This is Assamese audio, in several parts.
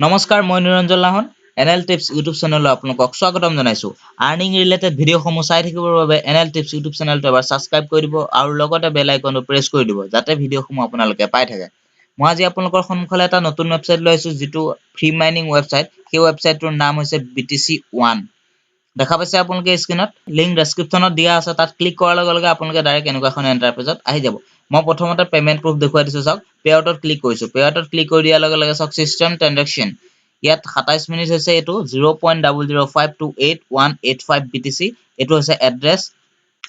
নমস্কাৰ মই নিৰঞ্জন লাহন এনএল টিপছ ইউটিউব চেনেললৈ আপোনালোকক স্বাগতম জনাইছো আৰ্নিং ৰিলেটেড ভিডিঅ'সমূহ চাই থাকিবৰ বাবে এনএল টিপছ ইউটিউব চেনেলটো এবাৰ সাবস্ক্ৰাইব কৰি দিব আৰু লগতে বেল আইকনটো প্ৰেছ কৰি দিব যাতে ভিডিঅ'সমূহ আপোনালোকে পাই থাকে মই আজি আপোনালোকৰ সন্মুখলৈ এটা নতুন ৱেবছাইট লৈ আহিছো যিটো ফ্ৰী মাইনিং ৱেবছাইট সেই ৱেবছাইটটোৰ নাম হৈছে btc1 দেখা পাইছে আপোনালোকে স্ক্ৰিনত লিংক ডেসক্ৰিপচনত দিয়া আছে তাত ক্লিক কৰাৰ লগে লগে আপোনালোকে ডাইৰেক্ট এনেকুৱা এখন ইন্টাৰফেচত আহি যাব মই প্ৰথমতে পেমেন্ট প্ৰুফ দেখুৱাই দিছো চাওক পেআউটত ক্লিক কৰিছো পেআউটত ক্লিক কৰি দিয়াৰ লগে লগে চাওক সিস্টেম ট্ৰানজাকচন ইয়াত 27 মিনিট হৈছে এটো 0.0052818 BTC এটো হৈছে এড্ৰেছ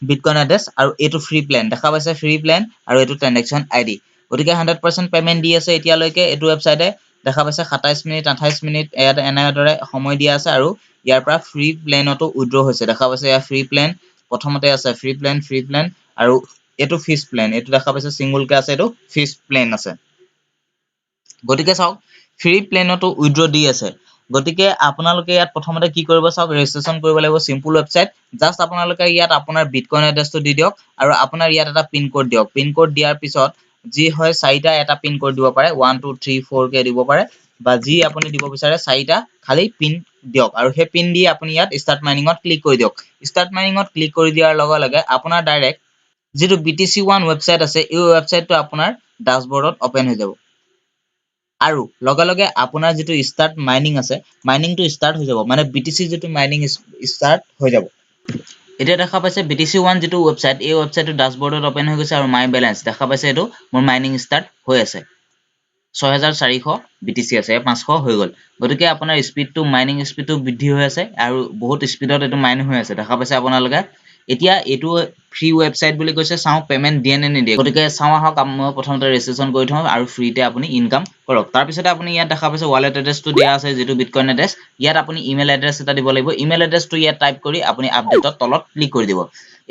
বিটকয়েন এড্ৰেছ আৰু এটো ফ্ৰী প্ল্যান দেখা পাইছে ফ্ৰী প্ল্যান আৰু এটো ট্ৰানজাকচন আইডি গতিকে 100% পেমেন্ট দি আছে এতিয়ালৈকে এটো ৱেবছাইটে দেখা পাইছে 27 মিনিট 28 মিনিট এনেদৰে সময় দিয়া আছে আৰু ইয়াৰ পৰা ফ্ৰী প্ল্যানটো উইথড্ৰ হৈছে দেখা পাইছে ইয়া ফ্ৰী প্ল্যান প্ৰথমতে আছে ফ্ৰী প্ল্যান আৰু এটো ফিক্স প্ল্যান এটো দেখা পাইছে সিঙ্গল কে আছে এটো ফিক্স প্ল্যান আছে গতিকে চাওক ফ্ৰী প্ল্যানটো উইথড্ৰ দি আছে গতিকে আপোনালোকে ইয়াত প্ৰথমতে কি কৰিব চাওক ৰেজিষ্ট্ৰেচন কৰিব লাগিব সিম্পল ৱেবছাইট জাস্ট আপোনালোকে ইয়াত আপোনাৰ বিটকয়েন এড্ৰেছটো দি দিয়ক আৰু আপোনাৰ ইয়াত এটা পিন কোড দিয়ক পিন কোড দিয়াৰ পিছত যি হয় চাৰিটা এটা পিন কোড দিব পাৰে 1 2 3 4 কে দিব পাৰে বা যি আপুনি দিব বিচাৰে চাৰিটা খালি পিন দিয়ক আৰু হে পিন দি আপুনি ইয়াত স্টাৰ্ট মাইনিংত ক্লিক কৰি দিয়ক স্টাৰ্ট মাইনিংত ক্লিক কৰি দিয়াৰ লগে লগে আপোনাৰ ডাইৰেক্ট যেটো btc1 ৱেবছাইট আছে এই ৱেবছাইটটো আপোনাৰ ড্যাশবৰ্ডত ওপেন হৈ যাব আৰু লগে লগে আপোনাৰ যেটো স্টাৰ্ট মাইনিং আছে মাইনিংটো স্টাৰ্ট হৈ যাব মানে BTC যেটো মাইনিং স্টাৰ্ট হৈ যাব এতিয়া দেখা পাইছে BTC1 যেটো ৱেবছাইট এই ৱেবছাইটটো ড্যাশবৰ্ডত ওপেন হৈ গৈছে আৰু মাই বেলেন্স দেখা পাইছে এটো মোৰ মাইনিং স্টাৰ্ট হৈ আছে 6400 BTC আছে 500 হৈ গল গতিকে আপোনাৰ স্পিডটো মাইনিং স্পিডটো বৃদ্ধি হৈ আছে আৰু বহুত স্পিডত এটো মাইন হৈ আছে দেখা পাইছে আপোনালোকে এতিয়া এটো ফ্ৰী ৱেবছাইট বুলি কৈছে চাও পেমেন্ট দিয়ে নে নিদিয়ে গতিকে চাও আহক মই প্ৰথমতে ৰেজিষ্ট্ৰেচন কৰি থওঁ আৰু ফ্ৰীতে আপুনি ইনকাম কৰক তাৰ পিছতে আপুনি ইয়াত দেখা পাইছে ওয়ালেট এড্ৰেছটো দিয়া আছে যেটো বিটকয়েন এড্ৰেছ ইয়াত আপুনি ইমেইল এড্ৰেছ এটা দিব লাগিব ইমেইল এড্ৰেছটো ইয়াত টাইপ কৰি আপুনি আপডেটত তলত ক্লিক কৰি দিব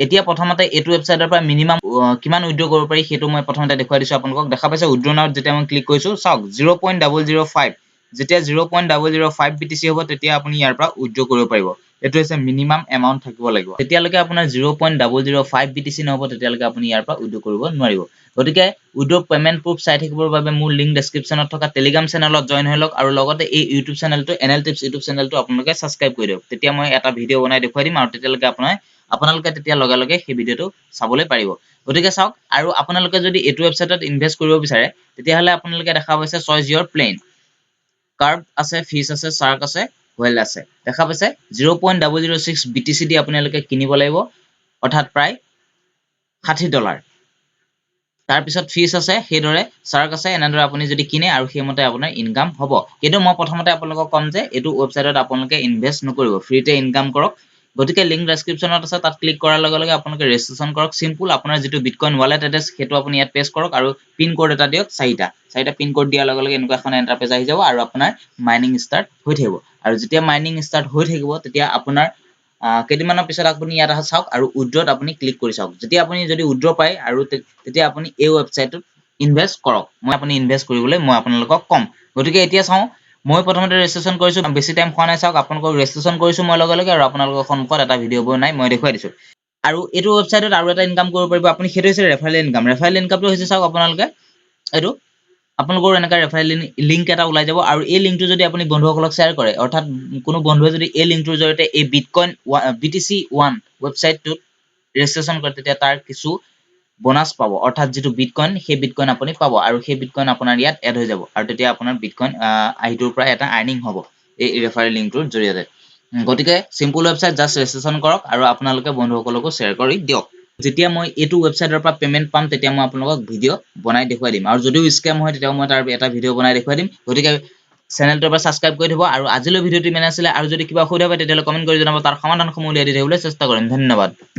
এতিয়া প্ৰথমতে এটো ৱেবছাইটৰ পৰা মিনিমাম কিমান উইথড্ৰ কৰিব পাৰি হেতু মই প্ৰথমতে দেখুৱাই দিছো আপোনালোকক দেখা পাইছে উইথড্ৰ নাও যেতিয়া মই ক্লিক কৰিছো চাওক 0.005 যেতিয়া 0.005 BTC হ'ব তেতিয়া আপুনি ইয়াৰ পৰা উইথড্ৰ কৰিব পাৰিব এটো হৈছে মিনিমাম এমাউন্ট থাকিব লাগিব তেতিয়ালৈকে আপোনাৰ 0.005 BTC নহব তেতিয়ালৈকে আপুনি ইয়াৰ পৰা উইথড্ৰ কৰিব নোৱাৰিব গতিকে উইথড্ৰ পেমেন্ট প্ৰুফ চাই থাকিবৰ বাবে মোৰ লিংক ডেসক্ৰিপচনত থকা টেলিগ্ৰাম চেনেলত জয়েন হৈ লওক আৰু লগতে এই ইউটিউব চেনেলটো এনএল টিপছ ইউটিউব চেনেলটো আপোনালোকে সাবস্ক্ৰাইব কৰি দিয়ক তেতিয়া মই এটা ভিডিও বনাই দেখুৱাই দিম আৰু তেতিয়ালৈকে আপোনালোকে তেতিয়া লগে লগে সেই ভিডিওটো চাবলৈ পাৰিব গতিকে চাওক আৰু আপোনালোকে যদি এটো ৱেবছাইটত ইনভেষ্ট কৰিব বিচাৰে তেতিয়া হলে আপোনালোকে দেখা পাইছে চয়েস ইওৰ প্লেন কাৰ্ভ আছে ফিস আছে শাৰ্ক আছে ৱেল আছে দেখা পাইছে 0.006 BTC দি আপোনালোকে কিনিব লাগিব অৰ্থাৎ প্ৰায় $60 তাৰ পিছত ফিস আছে হেদৰে শাৰ্ক আছে এনেদৰে আপুনি যদি কিনে আৰু হেমতে আপোনাৰ ইনকাম হ'ব কিন্তু মই প্ৰথমতে আপোনালোকক কম যে এটো ৱেবছাইটত আপোনালোকে ইনভেষ্ট নকৰিব ফ্ৰীতে ইনকাম কৰক গতিকে লিংক ডেসক্ৰিপচনত আছে তাত ক্লিক কৰাৰ লগে লগে আপোনালোকে ৰেজিষ্ট্ৰেচন কৰক সিম্পল আপোনাৰ যেটো বিটকয়েন ওয়ালেট এড্ৰেছ হেতু আপুনি ইয়াত পেস্ট কৰক আৰু পিন কোড এটা দিয়ক চাৰিটা পিন কোড দিয়াৰ লগে লগে এনেকুৱা এখন ইন্টাৰফেস আহি যাব আৰু আপোনাৰ মাইনিং স্টাৰ্ট হৈ থাকিব আৰু যেতিয়া মাইনিং স্টাৰ্ট হৈ থাকিব তেতিয়া আপোনাৰ কেদিমানৰ পিছত আপুনি ইয়াত আহ চাওক আৰু উইথড্ৰত আপুনি ক্লিক কৰি চাওক যেতিয়া আপুনি যদি উইথড্ৰ পায় আৰু তেতিয়া আপুনি এই ৱেবছাইটত ইনভেষ্ট কৰক মই আপুনি ইনভেষ্ট কৰিবলৈ মই আপোনালোকক কম গতিকে এতিয়া চাও মই প্ৰথমতে ৰেজিষ্ট্ৰেচন কৰিছো বেছি টাইম খোৱা নাই চাওক আপোনালোকক ৰেজিষ্ট্ৰেচন কৰিছো মই লগে লগে আৰু আপোনালোকৰ সন্মুখত এটা ভিডিও বনাই মই দেখুৱাই দিছো আৰু এটো ৱেবছাইটত আৰু এটা ইনকাম কৰিব পাৰিব আপুনি হেতু হৈছে ৰেফাৰেল ইনকামটো হৈছে চাওক আপোনালোকে এটো আপোনালোকৰ এনেকা ৰেফাৰেল লিংক এটা ওলাই যাব আৰু এই লিংকটো যদি আপুনি বন্ধুসকলক শেয়াৰ কৰে অৰ্থাৎ কোনো বন্ধুৱে যদি এই লিংকটোৰ জৰিয়তে এই বিটকয়েন BTC1 ৱেবছাইটটোত ৰেজিষ্ট্ৰেচন কৰে তেতিয়া তাৰ কিছু বোনাস পাব অৰ্থাৎ যেটো বিটকয়েন সেই বিটকয়েন আপুনি পাব আৰু সেই বিটকয়েন আপোনাৰ ইয়াত এড হৈ যাব আৰু তেতিয়া আপোনাৰ বিটকয়েন আহিটোৰ পৰা এটা আৰ্নিং হ'ব এই ৰেফাৰেল লিংকটোৰ জৰিয়তে গতিকে সিম্পল ৱেবছাইট জাস্ট ৰেজিষ্ট্ৰেচন কৰক আৰু আপোনালোকে বন্ধুসকলকো শেয়াৰ কৰি দিয়ক যেতিয়া মই এটো ৱেবছাইটৰ পৰা পেমেন্ট পাম তেতিয়া মই আপোনালোকক ভিডিও বনাই দেখুৱাই দিম আৰু যদিও স্ক্যাম হয় তেতিয়া মই তাৰ এটা ভিডিও বনাই দেখুৱাই দিম গতিকে চেনেলটোৰ পৰা সাবস্ক্ৰাইব কৰি দিব আৰু আজিলৈ ভিডিওটি মেনে আছিল আৰু যদি কিবা অসুবিধা হয় তেতিয়া কমেন্ট কৰি জনাব তাৰ সমাধানসমূহ উলিয়াই দি থাকিবলৈ চেষ্টা কৰিম ধন্যবাদ